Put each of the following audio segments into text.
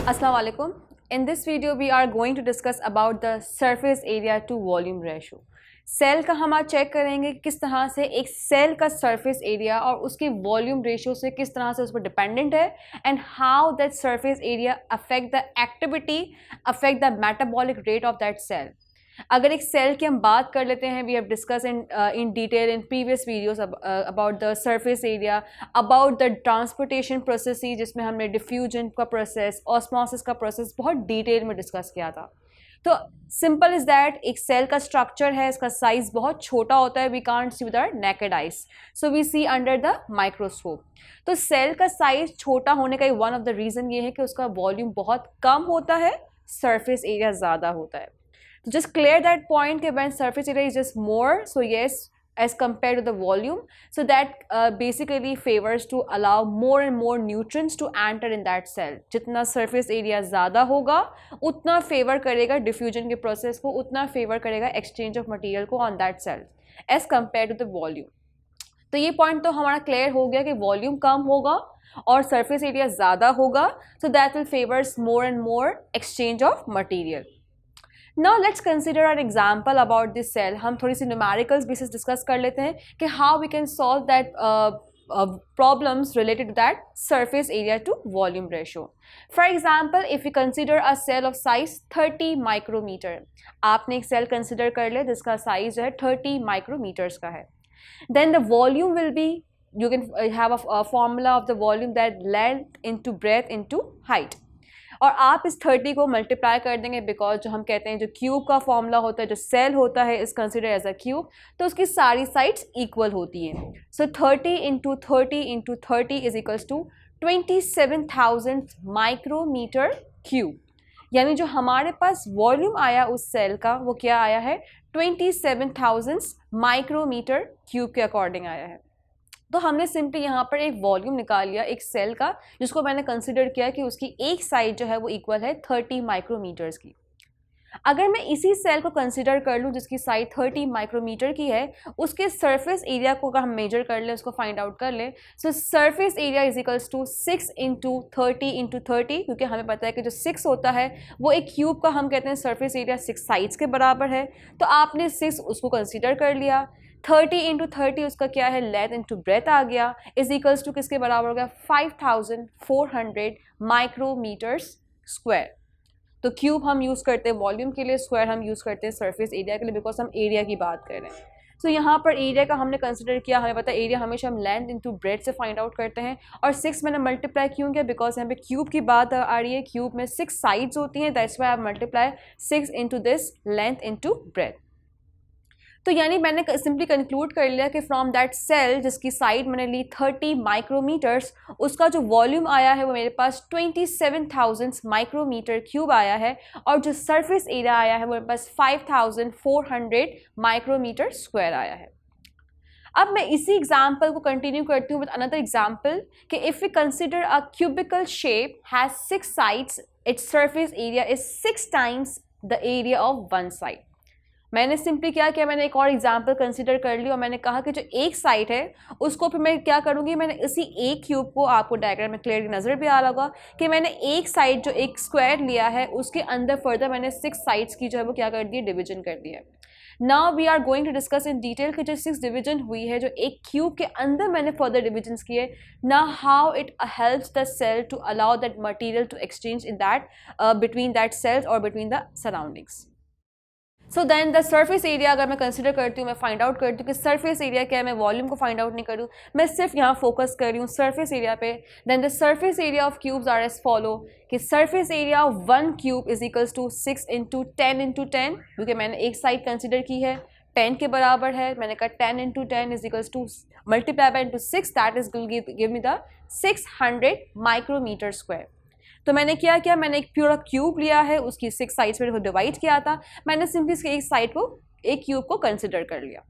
Assalamu alaikum. In this video we are going to discuss about the surface area to volume ratio. Cell का हम आज check करेंगे किस तरह से एक सेल का सरफेस एरिया और उसकी वॉल्यूम रेशियो से किस तरह से उस पर डिपेंडेंट है and how that surface area affect the activity, affect the metabolic rate of that cell. अगर एक सेल की हम बात कर लेते हैं, we have discuss in detail in previous videos about the surface area, about the transportation process जिसमें हमने डिफ्यूजन का प्रोसेस, ऑस्मोसिस का प्रोसेस बहुत डिटेल में डिस्कस किया था. तो सिंपल इज दैट एक सेल का स्ट्रक्चर है, इसका साइज बहुत छोटा होता है, we can't see with our naked eyes, so we see under the microscope. तो सेल का साइज छोटा होने का वन ऑफ द रीज़न ये है कि उसका वॉल्यूम बहुत कम होता है, सरफेस एरिया ज़्यादा होता है. So just clear that point that when surface area is just more, so yes, as compared to the volume, so that basically favors to allow more and more nutrients to enter in that cell. जितना surface area ज़्यादा होगा उतना favor करेगा diffusion के process को, उतना favor करेगा exchange of material को on that cell as compared to the volume. तो ये point तो हमारा clear हो गया कि volume कम होगा और surface area ज़्यादा होगा, so that will favors more and more exchange of material. Now let's consider an example about this cell. हम थोड़ी सी numerical basis discuss कर लेते हैं कि how we can solve that problems related to that surface area to volume ratio. For example, if we consider a cell of size 30 micrometer, आपने एक cell consider कर ले जिसका size जो है 30 micrometers का है. Then the volume will be, you can have a formula of the volume that length into breadth into height. और आप इस 30 को मल्टीप्लाई कर देंगे बिकॉज जो हम कहते हैं जो क्यूब का फॉर्मूला होता है, जो सेल होता है is consider as a cube, तो उसकी सारी साइड्स इक्वल होती हैं. So 30 into 30 into 30 is equals to 27,000 micrometre cube. यानी जो हमारे पास वॉल्यूम आया उस सेल का वो क्या आया है, 27,000 माइक्रोमीटर क्यूब के अकॉर्डिंग आया है. तो हमने सिंपली यहाँ पर एक वॉल्यूम निकाल लिया एक सेल का, जिसको मैंने कंसिडर किया कि उसकी एक साइड जो है वो इक्वल है 30 माइक्रोमीटर्स की. अगर मैं इसी सेल को कंसिडर कर लूँ जिसकी साइड 30 माइक्रोमीटर की है, उसके सरफेस एरिया को अगर हम मेजर कर लें, उसको फाइंड आउट कर लें, so surface area is equals to 6 into 30 into 30, क्योंकि हमें पता है कि जो 6 होता है वो एक क्यूब का हम कहते हैं सरफेस एरिया 6 साइड्स के बराबर है. तो आपने 6 उसको कंसिडर कर लिया. 30 इंटू 30 उसका क्या है, लेंथ इंटू ब्रेथ आ गया, इज इक्वल्स टू किसके बराबर हो गया, 5400 माइक्रोमीटर्स स्क्वायर. तो क्यूब हम यूज़ करते हैं वॉल्यूम के लिए, स्क्वायर हम यूज़ करते हैं सरफेस एरिया के लिए, बिकॉज हम एरिया की बात कर रहे हैं. सो यहाँ पर एरिया का हमने कंसिडर किया, हमें पता है एरिया हमेशा हम लेंथ इंटू ब्रेथ से फाइंड आउट करते हैं. और 6 मैंने मल्टीप्लाई क्यों किया, बिकॉज यहाँ पे क्यूब की बात आ रही है, क्यूब में 6 साइड्स होती हैं, that's why I multiply 6 into this length into breadth. तो यानी मैंने सिंपली कंक्लूड कर लिया कि फ्रॉम दैट सेल जिसकी साइड मैंने ली 30 माइक्रोमीटर्स, उसका जो वॉल्यूम आया है वो मेरे पास 27,000 माइक्रोमीटर क्यूब आया है, और जो सरफेस एरिया आया है वो मेरे पास 5400 माइक्रोमीटर स्क्वायर आया है. अब मैं इसी एग्जाम्पल को कंटिन्यू करती हूँ विद अनदर एग्जाम्पल कि if we consider a cubical shape has 6 sides, its surface area is 6 times the area of one side. मैंने सिंपली क्या किया, मैंने एक और एग्जांपल कंसिडर कर ली और मैंने कहा कि जो एक साइड है उसको फिर मैं क्या करूँगी, मैंने इसी एक क्यूब को, आपको डायग्राम में क्लियरली नज़र भी आ रहा होगा कि मैंने एक साइड जो एक स्क्वायर लिया है उसके अंदर फर्दर मैंने 6 साइड्स की जो है वो क्या कर दी, डिवीजन कर दिया है. Now we are going to discuss in detail कि जो 6 डिवीजन हुई है, जो एक क्यूब के अंदर मैंने फर्दर डिविजन्स किए, ना how it helps the cell to allow that material to exchange in that between that cells और between the surroundings. So then the surface area अगर मैं कंसिडर करती हूँ, मैं फाइंड आउट करती हूँ कि सरफेस एरिया क्या है, मैं वॉल्यूम को फाइंड आउट नहीं करूँ, मैं सिर्फ यहाँ फोकस कर रही हूँ सरफेस एरिया पे. Then the surface area of cubes are as follow कि surface area of one cube is equals to 6 into 10 into 10, क्योंकि मैंने एक साइड कंसिडर की है 10 के बराबर है, मैंने कहा 10 into 10 is equals to multiply by into 6, that is give me the 600 micrometre square. तो मैंने क्या किया, मैंने एक पूरा क्यूब लिया है, उसकी 6 साइड्स पर डिवाइड किया था, मैंने सिंपली इसके एक साइड को, एक क्यूब को कंसिडर कर लिया.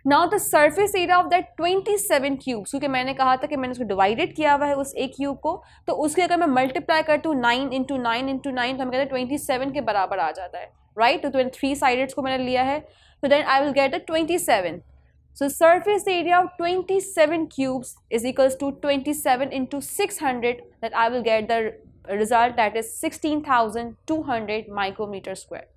Now the surface area of that 27 cubes, क्योंकि मैंने कहा था कि मैंने उसको डिवाइडेड किया हुआ है उस एक क्यूब को, तो उसके अगर मैं मल्टीप्लाई करती हूँ 9 इंटू 9 इंटू 9, तो हम कहते हैं 27 के बराबर आ जाता है, राइट. तो 3 साइड्स को मैंने लिया है, तो then I will get the 27. So surface area of 27 cubes is equals to 27 into 600, that I will get the result, that is 16,200 micrometer square.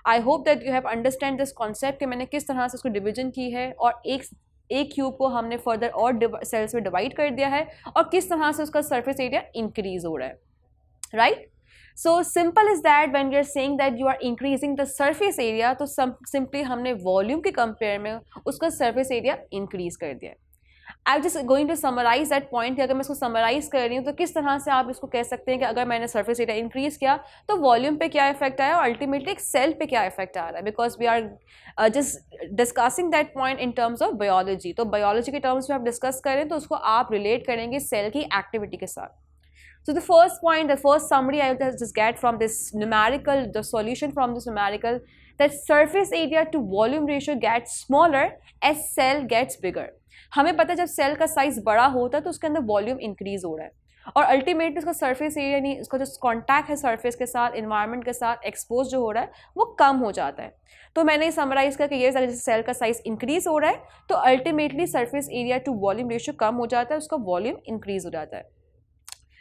I hope that you have understand this concept कि मैंने किस तरह से उसको division की है और एक क्यूब को हमने फर्दर और सेल्स में डिवाइड कर दिया है और किस तरह से उसका सरफेस एरिया इंक्रीज हो रहा है, right. So simple is that when we are saying that you are increasing the surface area, तो simply हमने वॉल्यूम के कंपेयर में उसका सरफेस एरिया इंक्रीज कर दिया है. I just going to summarise that point. अगर मैं इसको समराइज कर रही हूँ तो किस तरह से आप इसको कह सकते हैं कि अगर मैंने सरफेस एरिया इंक्रीज किया तो वॉल्यूम पे क्या इफेक्ट आया और अल्टीमेटली एक सेल पे क्या इफेक्ट आ रहा है, because we are just discussing that point in terms of biology. तो बायोलॉजी के टर्म्स में आप डिस्कस करें तो उसको आप रिलेट करेंगे सेल की एक्टिविटी के साथ. So the first point, the first summary I will just get from this numerical, the solution from this numerical, that surface area to volume ratio gets smaller as cell gets bigger. हमें पता है जब cell का size बड़ा होता है तो उसके अंदर वॉल्यूम इंक्रीज हो रहा है और अल्टीमेटली उसका सरफेस एरिया नहीं, उसका जो कॉन्टैक्ट है सरफेस के साथ, इन्वायरमेंट के साथ एक्सपोज जो हो रहा है वो कम हो जाता है. तो मैंने समराइज करके ये अगर सेल का साइज इंक्रीज हो रहा है तो ultimately surface area to volume ratio कम हो जाता है, उसका वॉल्यूम इंक्रीज हो जाता है.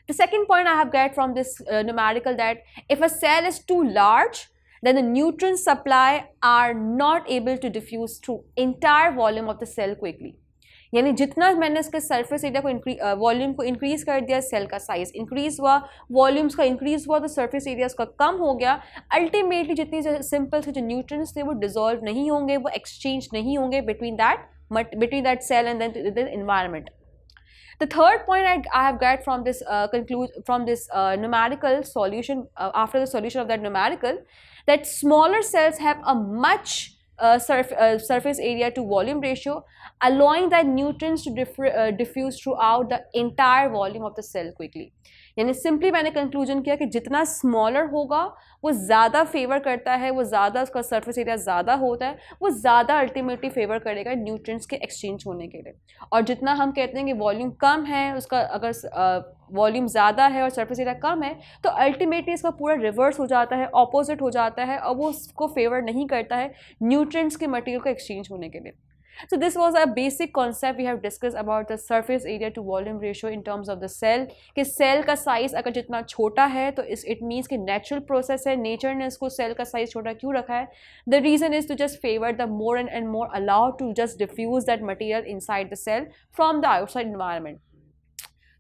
The second point I have got from this numerical, that if a cell is too large, then the nutrient supply are not able to diffuse through entire volume of the cell quickly. यानी जितना मैंने इसके surface area को volume को increase कर दिया, cell का size increase हुआ, वॉल्यूम्स का इंक्रीज हुआ तो सरफेस एरिया उसका कम हो गया. अल्टीमेटली जितनी सिंपल से जो न्यूट्रिएंट्स थे वो डिजॉल्व नहीं होंगे, वो एक्सचेंज नहीं होंगे between that cell and then the environment. The third point I have got from this numerical solution, after the solution of that numerical, that smaller cells have a much surface area to volume ratio, allowing that nutrients to diffuse throughout the entire volume of the cell quickly. यानी simply मैंने conclusion किया कि जितना smaller होगा वो ज़्यादा favour करता है, वो ज़्यादा उसका सरफेस एरिया ज़्यादा होता है, वो ज़्यादा अल्टीमेटली फेवर करेगा न्यूट्रिएंट्स के एक्सचेंज होने के लिए. और जितना हम कहते हैं कि वॉल्यूम कम है, उसका अगर वॉल्यूम ज़्यादा है और सरफेस एरिया कम है तो अल्टीमेटली इसका पूरा रिवर्स हो जाता है, ऑपोजिट हो जाता है और वो उसको फेवर नहीं करता है न्यूट्रिएंट्स के मटेरियल को एक्सचेंज होने के लिए. So this was a basic concept we have discussed about the surface area to volume ratio in terms of the cell. कि सेल का साइज अगर जितना छोटा है तो इट मीन्स कि नेचुरल प्रोसेस है, नेचर ने इसको सेल का साइज छोटा क्यों रखा है. The reason is to just favour the more and more allow to just diffuse that material inside the cell from the outside environment.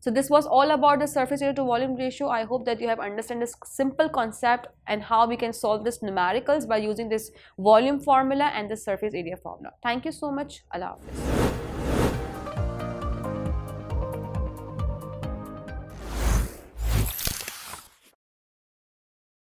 So this was all about the surface area to volume ratio. I hope that you have understood this simple concept and how we can solve this numericals by using this volume formula and the surface area formula. Thank you so much. Allah Hafiz.